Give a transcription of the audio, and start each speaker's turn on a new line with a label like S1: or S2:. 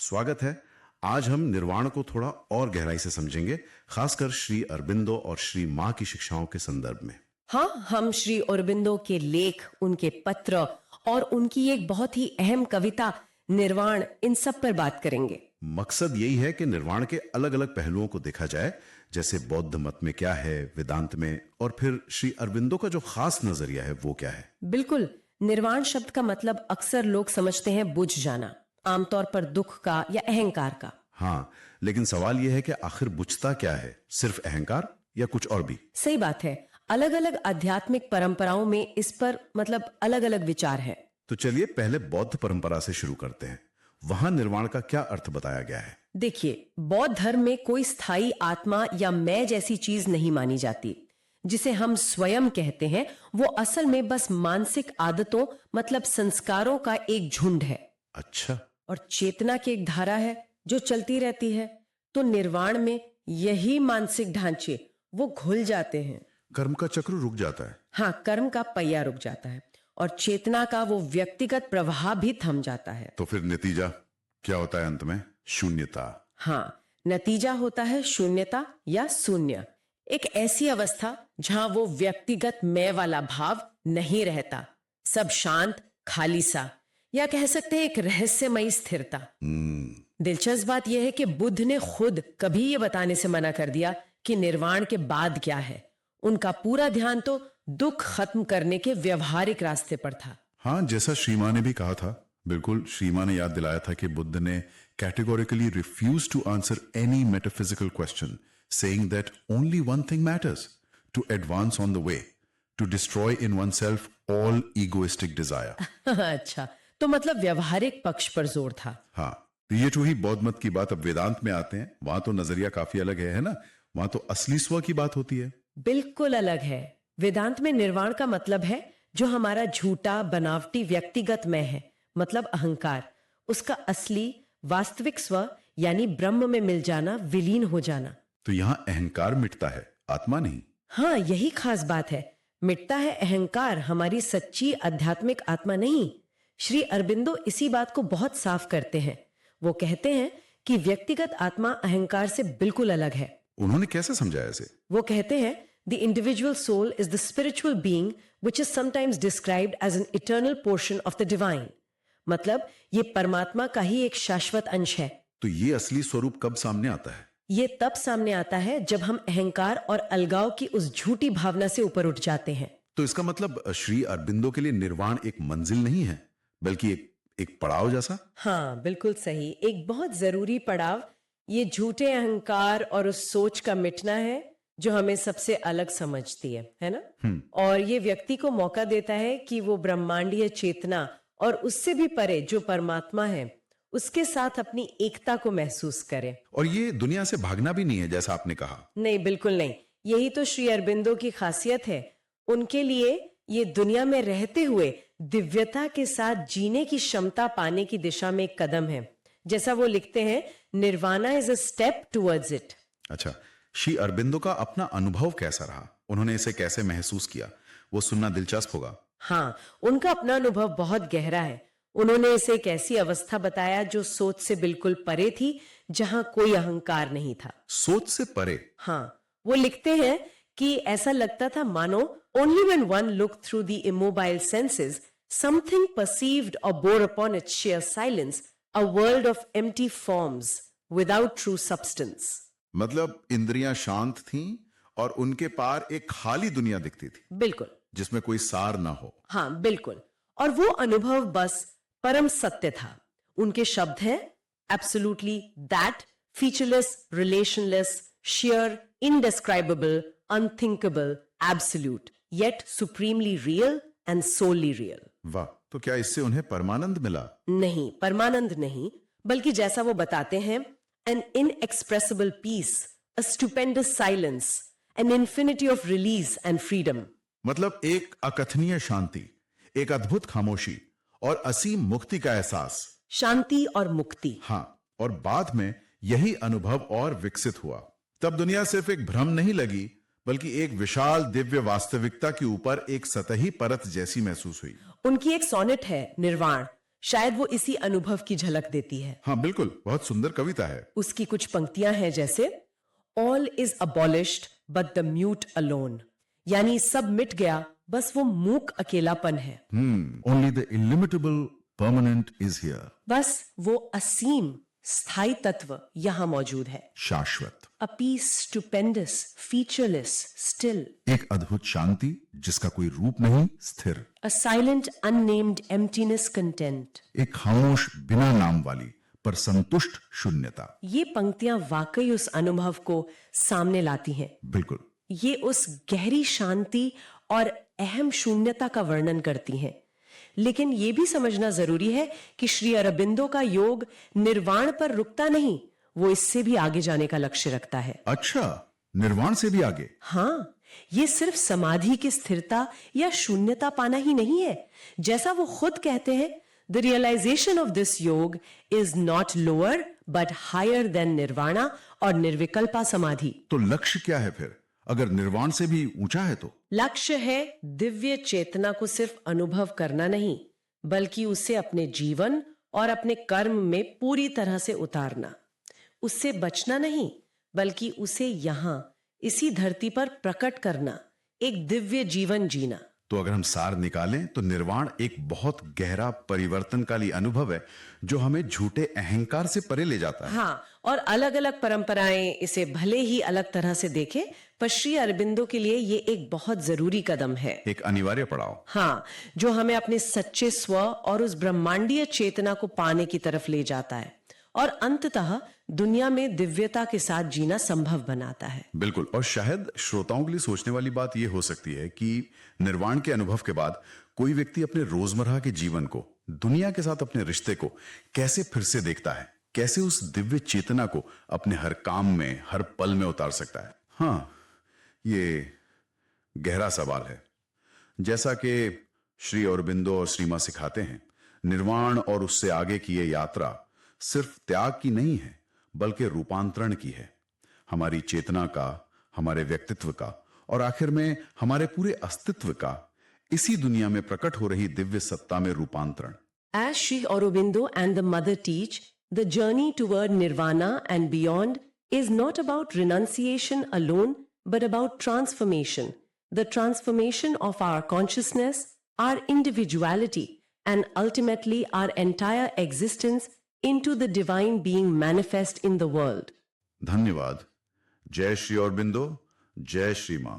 S1: स्वागत है। आज हम निर्वाण को थोड़ा और गहराई से समझेंगे, खासकर श्री अरबिंदो और श्री मां की शिक्षाओं के संदर्भ में।
S2: हाँ, हम श्री अरबिंदो के लेख, उनके पत्र और उनकी एक बहुत ही अहम कविता निर्वाण, इन सब पर बात करेंगे।
S1: मकसद यही है कि निर्वाण के अलग अलग पहलुओं को देखा जाए, जैसे बौद्ध मत में क्या है, वेदांत में, और फिर श्री अरबिंदो का जो खास नजरिया है वो क्या है।
S2: बिल्कुल। निर्वाण शब्द का मतलब अक्सर लोग समझते हैं बुझ जाना, आमतौर पर दुख का या अहंकार का।
S1: हाँ, लेकिन सवाल यह है कि आखिर बुझता क्या है, सिर्फ अहंकार या कुछ और भी।
S2: सही बात है। अलग अलग आध्यात्मिक परंपराओं में इस पर मतलब अलग अलग विचार है।
S1: तो चलिए पहले बौद्ध परंपरा से शुरू करते हैं। वहां निर्वाण का क्या अर्थ बताया गया है?
S2: देखिए, बौद्ध धर्म में कोई स्थायी आत्मा या मैं जैसी चीज नहीं मानी जाती। जिसे हम स्वयं कहते हैं वो असल में बस मानसिक आदतों मतलब संस्कारों का एक झुंड है।
S1: अच्छा।
S2: और चेतना की एक धारा है जो चलती रहती है। तो निर्वाण में यही मानसिक ढांचे वो घुल जाते हैं।
S1: कर्म का चक्र रुक जाता है।
S2: हाँ, कर्म का पहिया रुक जाता है और चेतना का वो व्यक्तिगत प्रवाह भी थम जाता है।
S1: तो फिर नतीजा क्या होता है अंत में? शून्यता।
S2: हाँ, नतीजा होता है शून्यता या शून्य। एक ऐसी अवस्था जहां वो व्यक्तिगत मैं वाला भाव नहीं रहता, सब शांत, खाली सा, या कह सकते हैं एक रहस्यमयी स्थिरता। दिलचस्प बात यह है कि बुद्ध ने खुद कभी ये बताने से मना कर दिया कि निर्वाण के बाद क्या है। उनका पूरा ध्यान तो दुख खत्म करने के व्यवहारिक रास्ते पर था।
S1: हाँ, जैसा श्रीमा ने भी कहा था। बिल्कुल, श्रीमा ने याद दिलाया था कि बुद्ध ने categorically refuse to answer any metaphysical question, saying that only one thing matters, to advance on the way, to destroy in oneself all egoistic desire.
S2: अच्छा, तो मतलब व्यवहारिक पक्ष पर जोर था।
S1: हाँ, तो ये तो ही बौद्ध मत की बात। अब वेदांत में आते हैं, वहां तो नजरिया काफी अलग है ना? वहां तो असली स्व की बात होती है।
S2: बिल्कुल अलग है। वेदांत में निर्वाण का मतलब है जो हमारा झूठा बनावटी व्यक्तिगत मैं है, मतलब अहंकार, उसका असली वास्तविक स्व यानी ब्रह्म में मिल जाना, विलीन हो जाना।
S1: तो यहां अहंकार मिटता है, आत्मा नहीं।
S2: हाँ, यही खास बात है। मिटता है अहंकार, हमारी सच्ची आध्यात्मिक आत्मा नहीं। श्री अरबिंदो इसी बात को बहुत साफ करते हैं। वो कहते हैं कि व्यक्तिगत आत्मा अहंकार से बिल्कुल अलग है।
S1: उन्होंने कैसे समझाया इसे?
S2: वो कहते हैं the individual soul is the spiritual being which is sometimes described as an eternal portion of the divine. मतलब ये परमात्मा का ही एक शाश्वत अंश है।
S1: तो ये असली स्वरूप कब सामने आता है?
S2: ये तब सामने आता है जब हम अहंकार और अलगाव की उस झूठी भावना से ऊपर उठ जाते हैं।
S1: तो इसका मतलब श्री अरबिंदो के लिए निर्वाण एक मंजिल नहीं है, बल्कि एक पड़ाव जैसा।
S2: हाँ, बिल्कुल सही, एक बहुत जरूरी पड़ाव। ये झूठे अहंकार और उस सोच का मिटना है जो हमें सबसे अलग समझती है ना? और ये व्यक्ति को मौका देता है कि वो ब्रह्मांडीय चेतना और उससे भी परे जो परमात्मा है उसके साथ अपनी एकता को महसूस करे।
S1: और ये दुनिया से भागना भी नहीं है, जैसा आपने कहा।
S2: नहीं, बिल्कुल नहीं। यही तो श्री अरबिंदो की खासियत है। उनके लिए ये दुनिया में रहते हुए दिव्यता के साथ जीने की क्षमता पाने की दिशा में एक कदम है। जैसा वो लिखते हैं, nirvana is a step towards it.
S1: अच्छा, श्री अरबिंदो का अपना अनुभव कैसा रहा? उन्होंने इसे कैसे महसूस किया? वो सुनना दिलचस्प होगा।
S2: हाँ, उनका अपना अनुभव बहुत गहरा है। उन्होंने इसे एक ऐसी अवस्था बताया जो सोच से बिल्कुल परे थी, जहां कोई अहंकार नहीं था।
S1: सोच से परे?
S2: हाँ, वो लिखते हैं कि ऐसा लगता था मानो only when one looked through the immobile senses, something perceived or bore upon its sheer silence, a world of empty forms without true substance.
S1: मतलब इंद्रियां शांत थीं और उनके पार एक खाली दुनिया दिखती थी,
S2: बिल्कुल,
S1: जिसमें कोई सार ना हो।
S2: हाँ बिल्कुल। और वो अनुभव बस परम सत्य था। उनके शब्द हैं, absolutely that featureless, relationless, sheer, indescribable, unthinkable, absolute, yet supremely real and solely real.
S1: वाह, तो क्या इससे उन्हें परमानंद मिला?
S2: नहीं, परमानंद नहीं, बल्कि जैसा वो बताते हैं, an inexpressible peace, a stupendous silence, an infinity of release and freedom.
S1: मतलब एक अकथनीय शांति, एक अद्भुत खामोशी और असीम मुक्ति का एहसास।
S2: शांति और मुक्ति।
S1: हाँ, और बाद में यही अनुभव और विकसित हुआ। तब दुनिया सिर्फ एक भ्रम नहीं लगी, बल्कि एक विशाल दिव्य वास्तविकता के ऊपर एक सतही परत जैसी महसूस हुई।
S2: उनकी एक सोनेट है निर्वाण, शायद वो इसी अनुभव की झलक देती है।
S1: हाँ बिल्कुल, बहुत सुंदर कविता है।
S2: उसकी कुछ पंक्तियां हैं जैसे all is abolished but the mute alone, यानी सब मिट गया बस वो मूक अकेलापन है।
S1: Only the illimitable permanent is here.
S2: बस वो असीम स्थायी तत्व यहां मौजूद है।
S1: शाश्वत।
S2: A peace stupendous featureless still,
S1: एक अद्भुत शांति जिसका कोई रूप नहीं, स्थिर।
S2: A silent unnamed emptiness content.
S1: एक खामोश बिना नाम वाली पर संतुष्ट शून्यता।
S2: ये पंक्तियां वाकई उस अनुभव को सामने लाती हैं।
S1: बिल्कुल।
S2: ये उस गहरी शांति और अहम शून्यता का वर्णन करती हैं। लेकिन यह भी समझना जरूरी है कि श्री अरबिंदो का योग निर्वाण पर रुकता नहीं, वो इससे भी आगे जाने का लक्ष्य रखता है।
S1: अच्छा, निर्वाण से भी आगे?
S2: हाँ, ये सिर्फ समाधि की स्थिरता या शून्यता पाना ही नहीं है। जैसा वो खुद कहते हैं, the realisation of this yoga is not lower but higher than nirvana और निर्विकल्पा समाधि।
S1: तो लक्ष्य क्या है फिर, अगर निर्वाण से भी ऊंचा है तो?
S2: लक्ष्य है दिव्य चेतना को सिर्फ अनुभव करना नहीं, बल्कि उसे अपने जीवन और अपने कर्म में पूरी तरह से उतारना। उससे बचना नहीं, बल्कि उसे यहां इसी धरती पर प्रकट करना, एक दिव्य जीवन जीना।
S1: तो अगर हम सार निकालें तो निर्वाण एक बहुत गहरा परिवर्तनकारी अनुभव है जो हमें झूठे अहंकार से परे ले जाता है।
S2: हाँ, और अलग अलग परंपराएं इसे भले ही अलग तरह से देखें, पर श्री अरबिंदो के लिए ये एक बहुत जरूरी कदम है,
S1: एक अनिवार्य पड़ाव।
S2: हाँ, जो हमें अपने सच्चे स्व और उस ब्रह्मांडीय चेतना को पाने की तरफ ले जाता है और अंततः दुनिया में दिव्यता के साथ जीना संभव बनाता है।
S1: बिल्कुल। और शायद श्रोताओं के लिए सोचने वाली बात यह हो सकती है कि निर्वाण के अनुभव के बाद कोई व्यक्ति अपने रोजमर्रा के जीवन को, दुनिया के साथ अपने रिश्ते को कैसे फिर से देखता है, कैसे उस दिव्य चेतना को अपने हर काम में, हर पल में उतार सकता है। हाँ, ये गहरा सवाल है। जैसा कि श्री अरबिंदो और श्री मां सिखाते हैं, निर्वाण और उससे आगे की ये यात्रा सिर्फ त्याग की नहीं है, बल्कि रूपांतरण की है। हमारी चेतना का, हमारे व्यक्तित्व का और आखिर में हमारे पूरे अस्तित्व का इसी दुनिया में प्रकट हो रही दिव्य सत्ता में रूपांतरण।
S2: As Sri Aurobindo and the Mother teach, the journey toward nirvana and beyond is not about renunciation alone, but about transformation. The transformation of our consciousness, our individuality, and ultimately our entire existence into the divine being manifest in the world.
S1: धन्यवाद। जय श्री अरबिंदो, जय श्री मां।